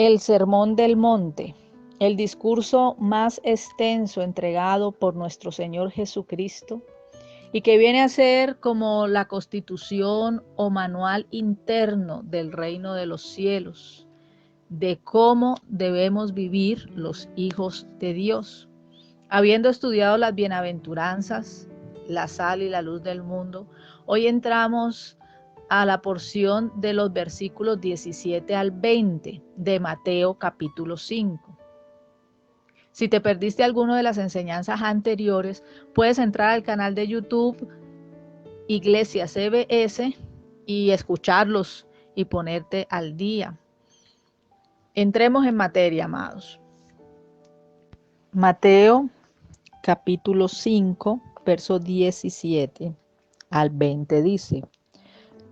El Sermón del Monte, el discurso más extenso entregado por nuestro Señor Jesucristo y que viene a ser como la constitución o manual interno del reino de los cielos, de cómo debemos vivir los hijos de Dios. Habiendo estudiado las bienaventuranzas, la sal y la luz del mundo, hoy entramos a la porción de los versículos 17 al 20 de Mateo capítulo 5. Si te perdiste alguno de las enseñanzas anteriores, puedes entrar al canal de YouTube Iglesia CBS y escucharlos y ponerte al día. Entremos en materia, amados. Mateo capítulo 5, verso 17 al 20 dice: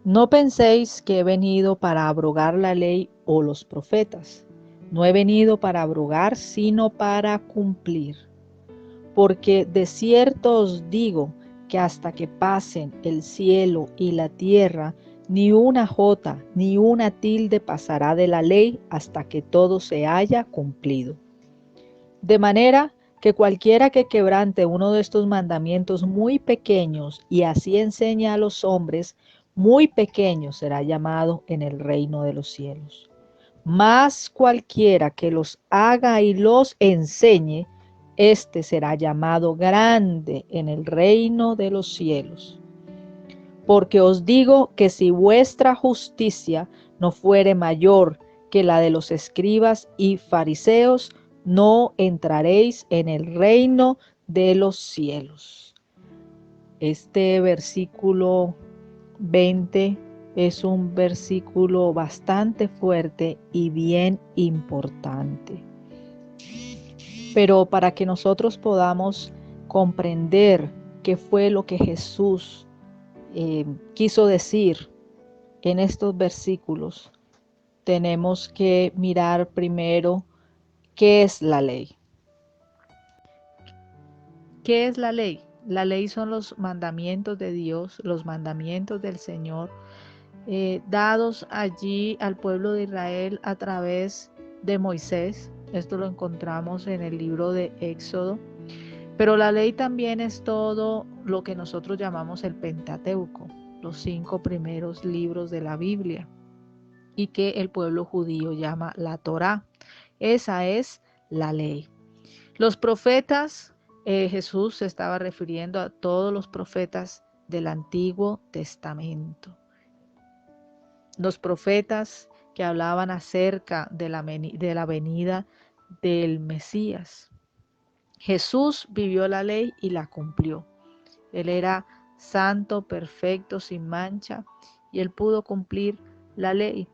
No penséis que he venido para abrogar la ley o los profetas. No he venido para abrogar, sino para cumplir. Porque de cierto os digo que hasta que pasen el cielo y la tierra, ni una jota ni una tilde pasará de la ley hasta que todo se haya cumplido. De manera que cualquiera que quebrante uno de estos mandamientos muy pequeños y así enseñe a los hombres, muy pequeño será llamado en el reino de los cielos. Mas cualquiera que los haga y los enseñe, éste será llamado grande en el reino de los cielos. Porque os digo que si vuestra justicia no fuere mayor que la de los escribas y fariseos, no entraréis en el reino de los cielos. Este versículo 20 es un versículo bastante fuerte y bien importante. Pero para que nosotros podamos comprender qué fue lo que Jesús quiso decir en estos versículos, tenemos que mirar primero qué es la ley. ¿Qué es la ley? La ley son los mandamientos de Dios, los mandamientos del Señor, dados allí al pueblo de Israel a través de Moisés. Esto lo encontramos en el libro de Éxodo. Pero la ley también es todo lo que nosotros llamamos el Pentateuco, los 5 primeros libros de la Biblia, y que el pueblo judío llama la Torá. Esa es la ley. Los profetas, Jesús se estaba refiriendo a todos los profetas del Antiguo Testamento. Los profetas que hablaban acerca de la venida del Mesías. Jesús vivió la ley y la cumplió. Él era santo, perfecto, sin mancha, y él pudo cumplir la ley.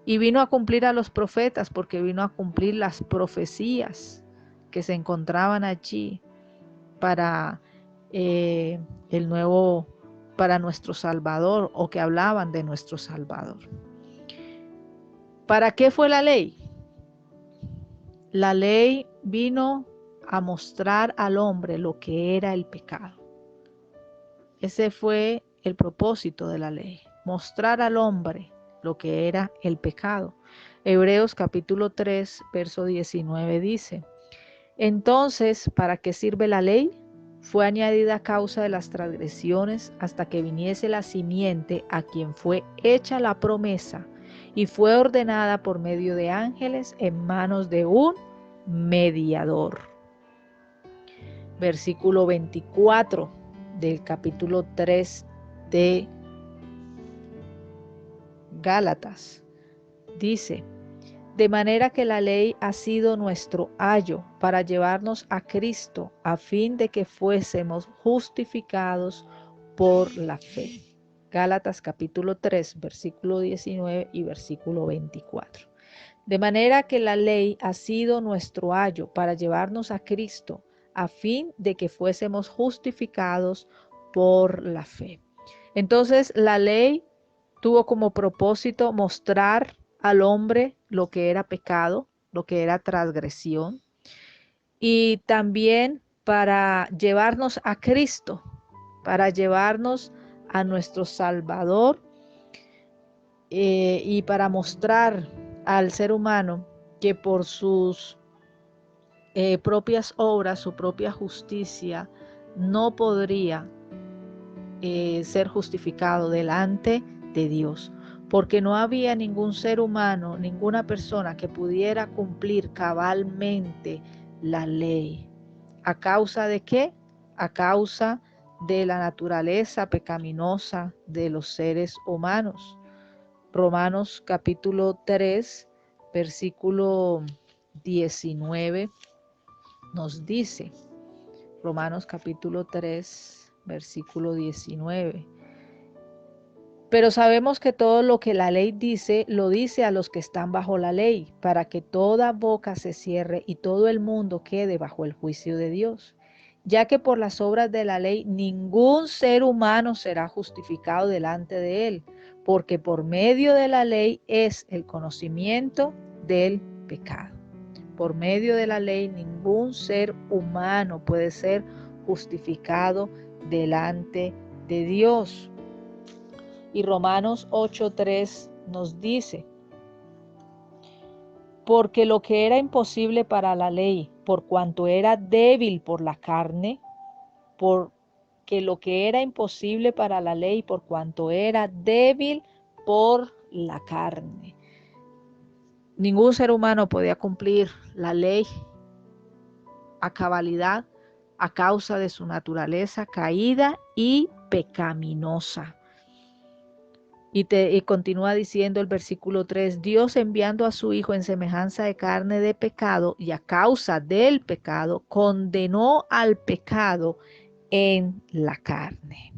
Y vino a cumplir a los profetas porque vino a cumplir las profecías que se encontraban allí para para nuestro Salvador, o que hablaban de nuestro Salvador. ¿Para qué fue la ley? La ley vino a mostrar al hombre lo que era el pecado. Ese fue el propósito de la ley, mostrar al hombre lo que era el pecado. Hebreos capítulo 3, verso 19 dice: Entonces, ¿para qué sirve la ley? Fue añadida a causa de las transgresiones hasta que viniese la simiente a quien fue hecha la promesa, y fue ordenada por medio de ángeles en manos de un mediador. Versículo 24 del capítulo 3 de Gálatas dice: De manera que la ley ha sido nuestro ayo para llevarnos a Cristo, a fin de que fuésemos justificados por la fe. Gálatas capítulo 3, versículo 19 y versículo 24. De manera que la ley ha sido nuestro ayo para llevarnos a Cristo, a fin de que fuésemos justificados por la fe. Entonces, la ley tuvo como propósito mostrar al hombre lo que era pecado, lo que era transgresión, y también para llevarnos a Cristo, para llevarnos a nuestro Salvador, y para mostrar al ser humano que por sus propias obras, su propia justicia, no podría ser justificado delante de Dios, porque no había ningún ser humano, ninguna persona que pudiera cumplir cabalmente la ley. ¿A causa de qué? A causa de la naturaleza pecaminosa de los seres humanos. Romanos capítulo 3, versículo 19 nos dice, Romanos capítulo 3, versículo 19. Pero sabemos que todo lo que la ley dice, lo dice a los que están bajo la ley, para que toda boca se cierre y todo el mundo quede bajo el juicio de Dios. Ya que por las obras de la ley ningún ser humano será justificado delante de él, porque por medio de la ley es el conocimiento del pecado. Por medio de la ley ningún ser humano puede ser justificado delante de Dios. Y Romanos 8:3 nos dice, porque lo que era imposible para la ley, por cuanto era débil por la carne, porque lo que era imposible para la ley, por cuanto era débil por la carne. Ningún ser humano podía cumplir la ley a cabalidad a causa de su naturaleza caída y pecaminosa. Y continúa diciendo el versículo 3, Dios enviando a su Hijo en semejanza de carne de pecado y a causa del pecado, condenó al pecado en la carne.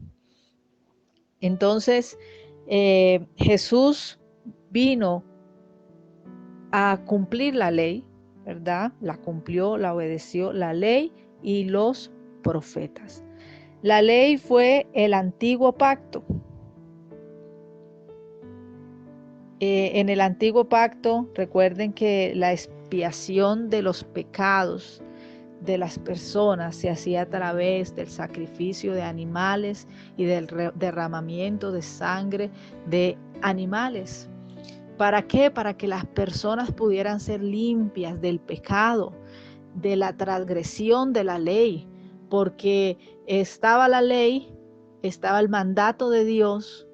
Entonces, Jesús vino a cumplir la ley, ¿verdad? La cumplió, la obedeció, la ley y los profetas. La ley fue el antiguo pacto. En el antiguo pacto, recuerden que la expiación de los pecados de las personas se hacía a través del sacrificio de animales y del derramamiento de sangre de animales. ¿Para qué? Para que las personas pudieran ser limpias del pecado, de la transgresión de la ley, porque estaba la ley, estaba el mandato de Dios,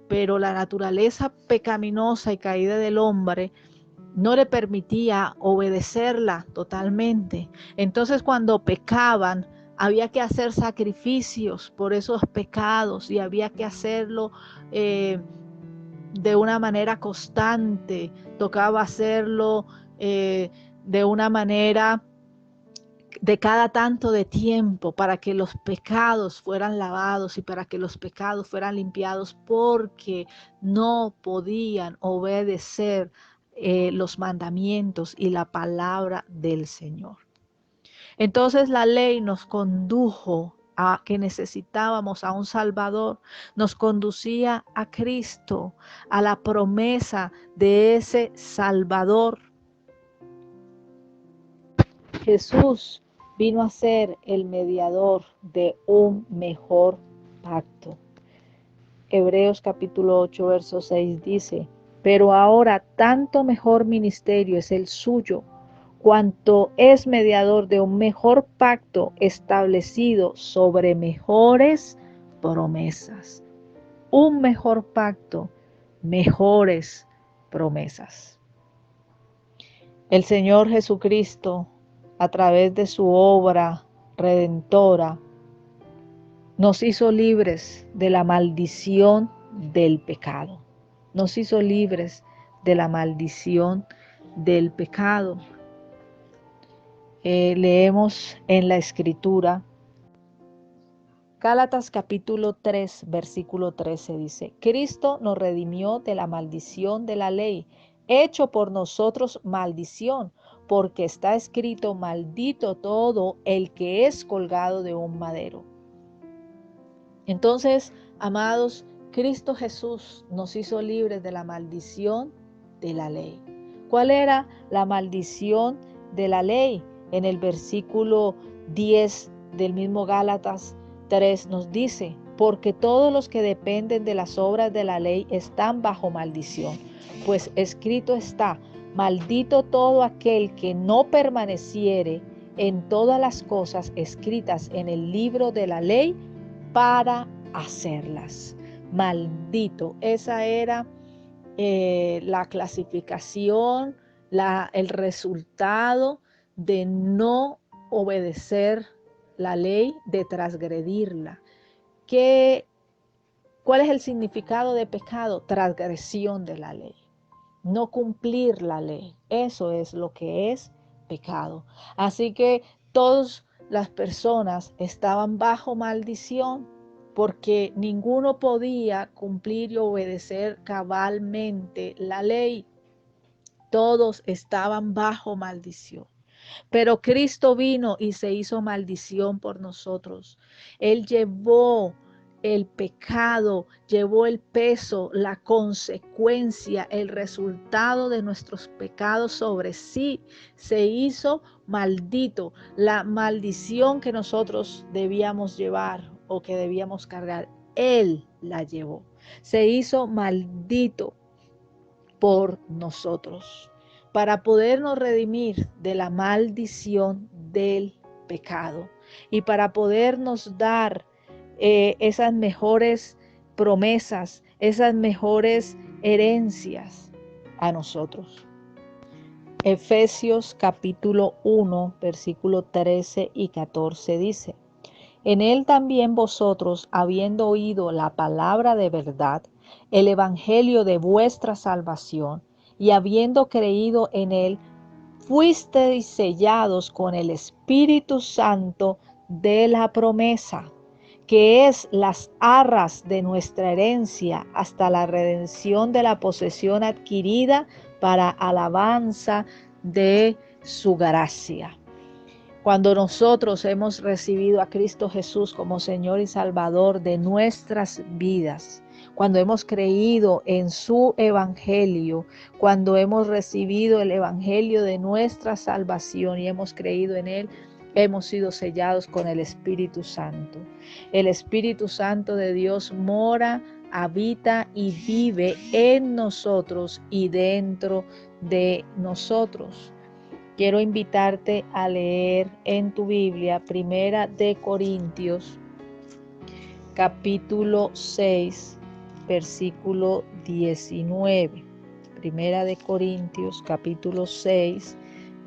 pero la naturaleza pecaminosa y caída del hombre no le permitía obedecerla totalmente. Entonces, cuando pecaban, había que hacer sacrificios por esos pecados y había que hacerlo de una manera constante. Tocaba hacerlo de una manera de cada tanto de tiempo para que los pecados fueran lavados y para que los pecados fueran limpiados, porque no podían obedecer los mandamientos y la palabra del Señor. Entonces la ley nos condujo a que necesitábamos a un Salvador, nos conducía a Cristo, a la promesa de ese Salvador. Jesús vino a ser el mediador de un mejor pacto. Hebreos capítulo 8, verso 6 dice, pero ahora tanto mejor ministerio es el suyo, cuanto es mediador de un mejor pacto establecido sobre mejores promesas. Un mejor pacto, mejores promesas. El Señor Jesucristo, a través de su obra redentora, nos hizo libres de la maldición del pecado. Nos hizo libres de la maldición del pecado. Leemos en la Escritura, Gálatas capítulo 3, versículo 13 dice, Cristo nos redimió de la maldición de la ley, hecho por nosotros maldición, porque está escrito, maldito todo el que es colgado de un madero. Entonces, amados, Cristo Jesús nos hizo libres de la maldición de la ley. ¿Cuál era la maldición de la ley? En el versículo 10 del mismo Gálatas 3 nos dice, porque todos los que dependen de las obras de la ley están bajo maldición, pues escrito está, Maldito todo aquel que no permaneciere en todas las cosas escritas en el libro de la ley para hacerlas. Maldito. Esa era la clasificación, el resultado de no obedecer la ley, de transgredirla. ¿Cuál es el significado de pecado? Transgresión de la ley. No cumplir la ley. Eso es lo que es pecado. Así que todas las personas estaban bajo maldición porque ninguno podía cumplir y obedecer cabalmente la ley. Todos estaban bajo maldición. Pero Cristo vino y se hizo maldición por nosotros. Él llevó el pecado, llevó el peso, la consecuencia, el resultado de nuestros pecados sobre sí. Se hizo maldito. La maldición que nosotros debíamos llevar o que debíamos cargar, Él la llevó. Se hizo maldito por nosotros, para podernos redimir de la maldición del pecado y para podernos dar esas mejores promesas, esas mejores herencias a nosotros. Efesios capítulo 1, versículo 13 y 14 dice: En él también vosotros, habiendo oído la palabra de verdad, el evangelio de vuestra salvación, y habiendo creído en él, fuisteis sellados con el Espíritu Santo de la promesa, que es las arras de nuestra herencia hasta la redención de la posesión adquirida para alabanza de su gracia. Cuando nosotros hemos recibido a Cristo Jesús como Señor y Salvador de nuestras vidas, cuando hemos creído en su evangelio, cuando hemos recibido el evangelio de nuestra salvación y hemos creído en él, hemos sido sellados con el Espíritu Santo. El Espíritu Santo de Dios mora, habita y vive en nosotros y dentro de nosotros. Quiero invitarte a leer en tu Biblia Primera de Corintios, capítulo 6, versículo 19. Primera de Corintios, capítulo 6,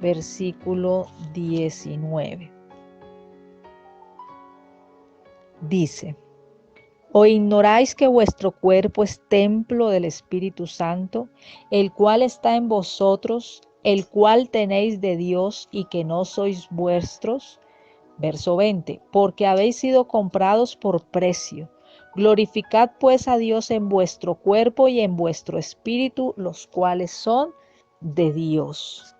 versículo 19. Dice: ¿O ignoráis que vuestro cuerpo es templo del Espíritu Santo, el cual está en vosotros, el cual tenéis de Dios y que no sois vuestros? Verso 20. Porque habéis sido comprados por precio. Glorificad pues a Dios en vuestro cuerpo y en vuestro espíritu, los cuales son de Dios.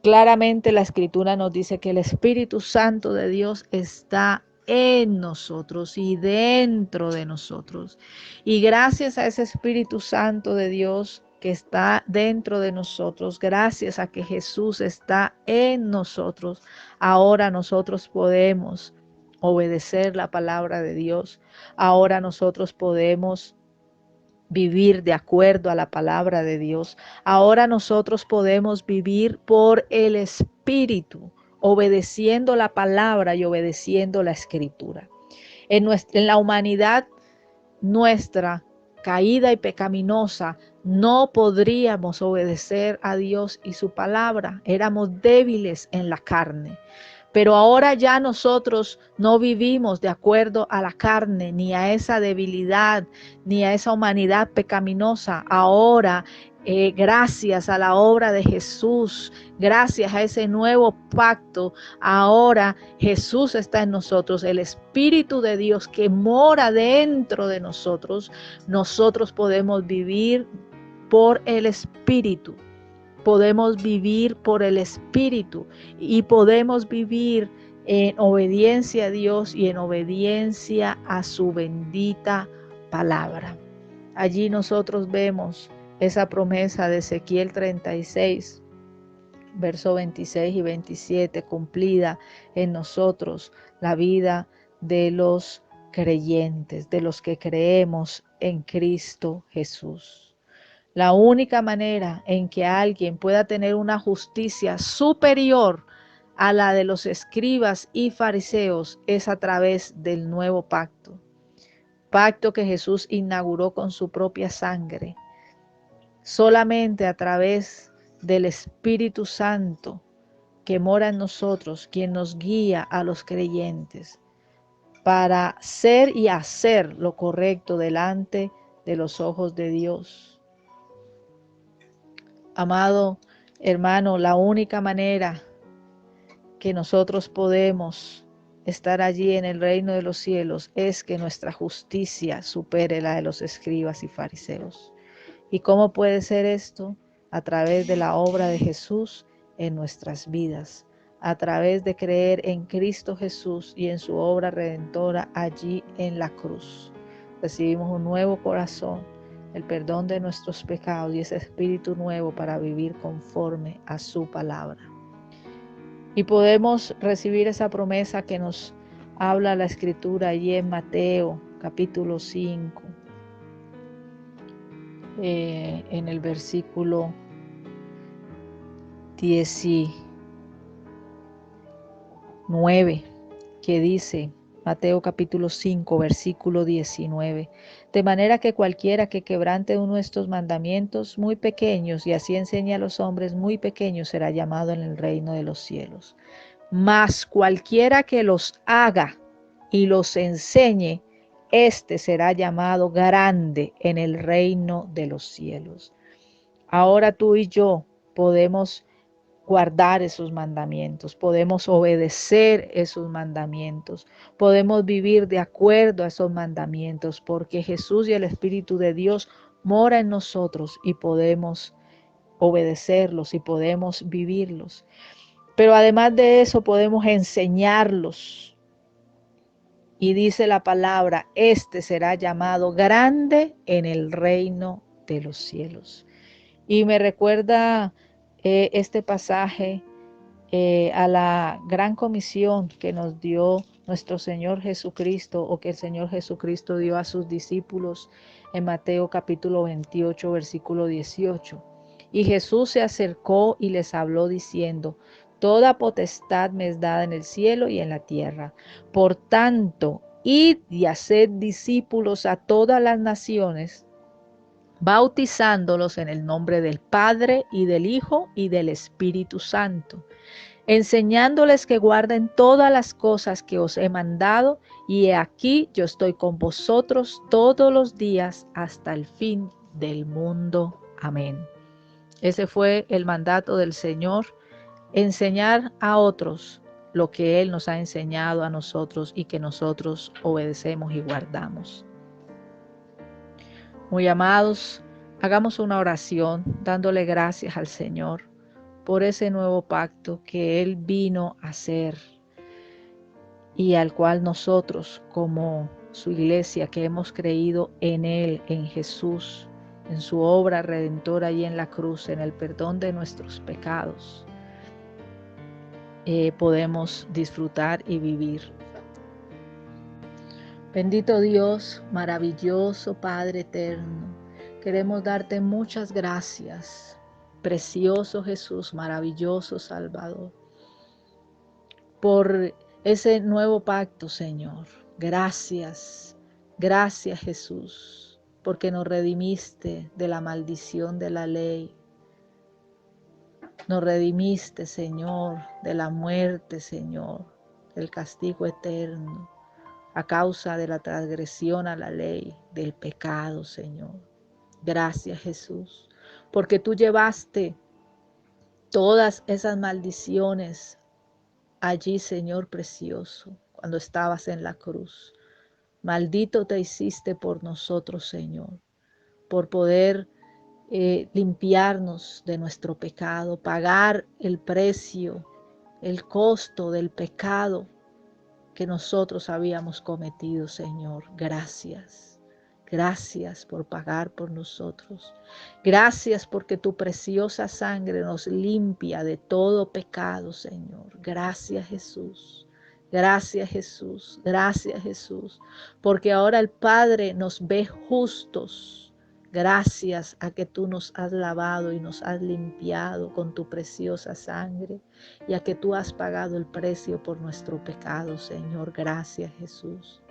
Claramente la Escritura nos dice que el Espíritu Santo de Dios está en nosotros y dentro de nosotros. Y gracias a ese Espíritu Santo de Dios que está dentro de nosotros, gracias a que Jesús está en nosotros, ahora nosotros podemos obedecer la palabra de Dios. Ahora nosotros podemos vivir de acuerdo a la palabra de Dios. Ahora nosotros podemos vivir por el Espíritu, obedeciendo la palabra y obedeciendo la Escritura. En la humanidad nuestra, caída y pecaminosa, no podríamos obedecer a Dios y su palabra. Éramos débiles en la carne. Pero ahora ya nosotros no vivimos de acuerdo a la carne, ni a esa debilidad, ni a esa humanidad pecaminosa. Ahora, gracias a la obra de Jesús, gracias a ese nuevo pacto, ahora Jesús está en nosotros, el Espíritu de Dios que mora dentro de nosotros. Nosotros podemos vivir por el Espíritu. Podemos vivir por el Espíritu y podemos vivir en obediencia a Dios y en obediencia a su bendita palabra. Allí nosotros vemos esa promesa de Ezequiel 36, versos 26 y 27, cumplida en nosotros, la vida de los creyentes, de los que creemos en Cristo Jesús. La única manera en que alguien pueda tener una justicia superior a la de los escribas y fariseos es a través del nuevo pacto. Pacto que Jesús inauguró con su propia sangre. Solamente a través del Espíritu Santo que mora en nosotros, quien nos guía a los creyentes para ser y hacer lo correcto delante de los ojos de Dios. Amado hermano, la única manera que nosotros podemos estar allí en el reino de los cielos es que nuestra justicia supere la de los escribas y fariseos. ¿Y cómo puede ser esto? A través de la obra de Jesús en nuestras vidas, a través de creer en Cristo Jesús y en su obra redentora allí en la cruz. Recibimos un nuevo corazón, el perdón de nuestros pecados y ese espíritu nuevo para vivir conforme a su palabra. Y podemos recibir esa promesa que nos habla la Escritura allí en Mateo capítulo 5, en el versículo 19, que dice, Mateo capítulo 5, versículo 19, de manera que cualquiera que quebrante uno de estos mandamientos muy pequeños y así enseñe a los hombres muy pequeños será llamado en el reino de los cielos. Mas cualquiera que los haga y los enseñe, éste será llamado grande en el reino de los cielos. Ahora tú y yo podemos guardar esos mandamientos, podemos obedecer esos mandamientos, podemos vivir de acuerdo a esos mandamientos, porque Jesús y el Espíritu de Dios mora en nosotros y podemos obedecerlos y podemos vivirlos. Pero además de eso podemos enseñarlos. Y dice la palabra, este será llamado grande en el reino de los cielos. Y me recuerda este pasaje a la gran comisión que nos dio nuestro Señor Jesucristo, o que el Señor Jesucristo dio a sus discípulos en Mateo capítulo 28, versículo 18. Y Jesús se acercó y les habló diciendo, toda potestad me es dada en el cielo y en la tierra. Por tanto, id y haced discípulos a todas las naciones, bautizándolos en el nombre del Padre y del Hijo y del Espíritu Santo, enseñándoles que guarden todas las cosas que os he mandado, y he aquí yo estoy con vosotros todos los días hasta el fin del mundo. Amén. Ese fue el mandato del Señor, enseñar a otros lo que Él nos ha enseñado a nosotros y que nosotros obedecemos y guardamos. Muy amados, hagamos una oración dándole gracias al Señor por ese nuevo pacto que Él vino a hacer y al cual nosotros, como su iglesia, que hemos creído en Él, en Jesús, en su obra redentora y en la cruz, en el perdón de nuestros pecados, podemos disfrutar y vivir. Bendito Dios, maravilloso Padre eterno, queremos darte muchas gracias, precioso Jesús, maravilloso Salvador, por ese nuevo pacto, Señor. Gracias, gracias Jesús, porque nos redimiste de la maldición de la ley. Nos redimiste, Señor, de la muerte, Señor, del castigo eterno, a causa de la transgresión a la ley, del pecado, Señor. Gracias, Jesús, porque tú llevaste todas esas maldiciones allí, Señor precioso, cuando estabas en la cruz. Maldito te hiciste por nosotros, Señor, por poder limpiarnos de nuestro pecado, pagar el precio, el costo del pecado que nosotros habíamos cometido, Señor. Gracias. Gracias por pagar por nosotros. Gracias porque tu preciosa sangre nos limpia de todo pecado, Señor. Gracias, Jesús. Gracias, Jesús. Gracias, Jesús. Porque ahora el Padre nos ve justos Gracias a que tú nos has lavado y nos has limpiado con tu preciosa sangre y a que tú has pagado el precio por nuestro pecado, Señor. Gracias, Jesús.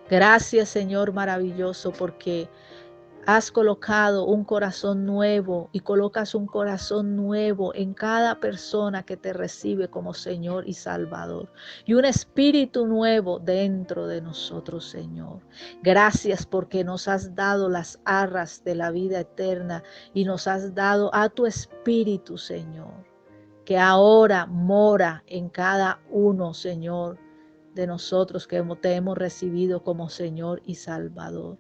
Gracias, Señor maravilloso, porque has colocado un corazón nuevo y colocas un corazón nuevo en cada persona que te recibe como Señor y Salvador. Y un espíritu nuevo dentro de nosotros, Señor. Gracias porque nos has dado las arras de la vida eterna y nos has dado a tu espíritu, Señor, que ahora mora en cada uno, Señor, de nosotros que te hemos recibido como Señor y Salvador.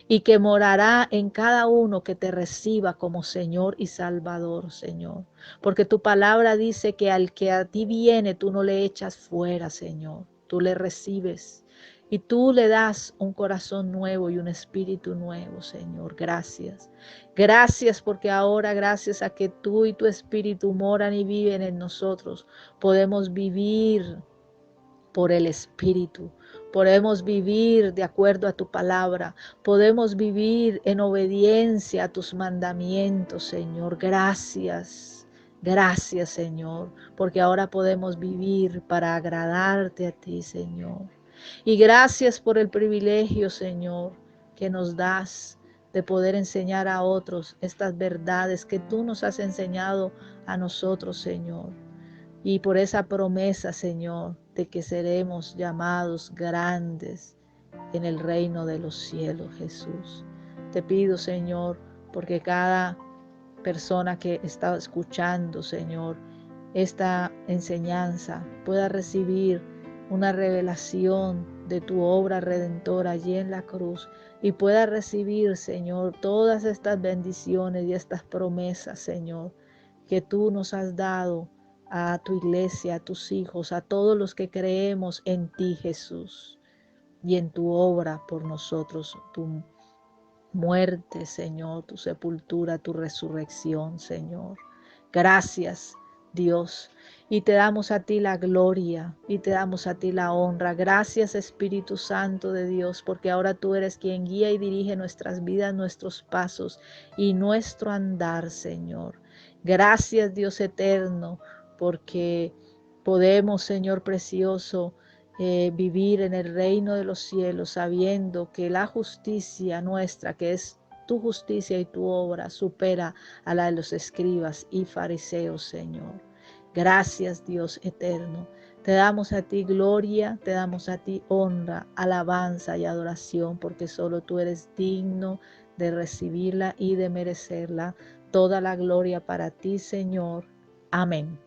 Y que morará en cada uno que te reciba como Señor y Salvador, Señor. Porque tu palabra dice que al que a ti viene, tú no le echas fuera, Señor. Tú le recibes y tú le das un corazón nuevo y un espíritu nuevo, Señor. Gracias. Gracias porque ahora, gracias a que tú y tu espíritu moran y viven en nosotros, podemos vivir por el Espíritu. Podemos vivir de acuerdo a tu palabra. Podemos vivir en obediencia a tus mandamientos, Señor. Gracias. Gracias, Señor, porque ahora podemos vivir para agradarte a ti, Señor. Y gracias por el privilegio, Señor, que nos das de poder enseñar a otros estas verdades que tú nos has enseñado a nosotros, Señor. Y por esa promesa, Señor, de que seremos llamados grandes en el reino de los cielos, Jesús. Te pido, Señor, porque cada persona que está escuchando, Señor, esta enseñanza pueda recibir una revelación de tu obra redentora allí en la cruz y pueda recibir, Señor, todas estas bendiciones y estas promesas, Señor, que tú nos has dado a tu iglesia, a tus hijos, a todos los que creemos en ti, Jesús, y en tu obra por nosotros, tu muerte, Señor, tu sepultura, tu resurrección, Señor. Gracias, Dios. Y te damos a ti la gloria y te damos a ti la honra. Gracias, Espíritu Santo de Dios, porque ahora tú eres quien guía y dirige nuestras vidas, nuestros pasos y nuestro andar, Señor. Gracias, Dios eterno, porque podemos, Señor precioso, vivir en el reino de los cielos sabiendo que la justicia nuestra, que es tu justicia y tu obra, supera a la de los escribas y fariseos, Señor. Gracias, Dios eterno. Te damos a ti gloria, te damos a ti honra, alabanza y adoración, porque solo tú eres digno de recibirla y de merecerla. Toda la gloria para ti, Señor. Amén.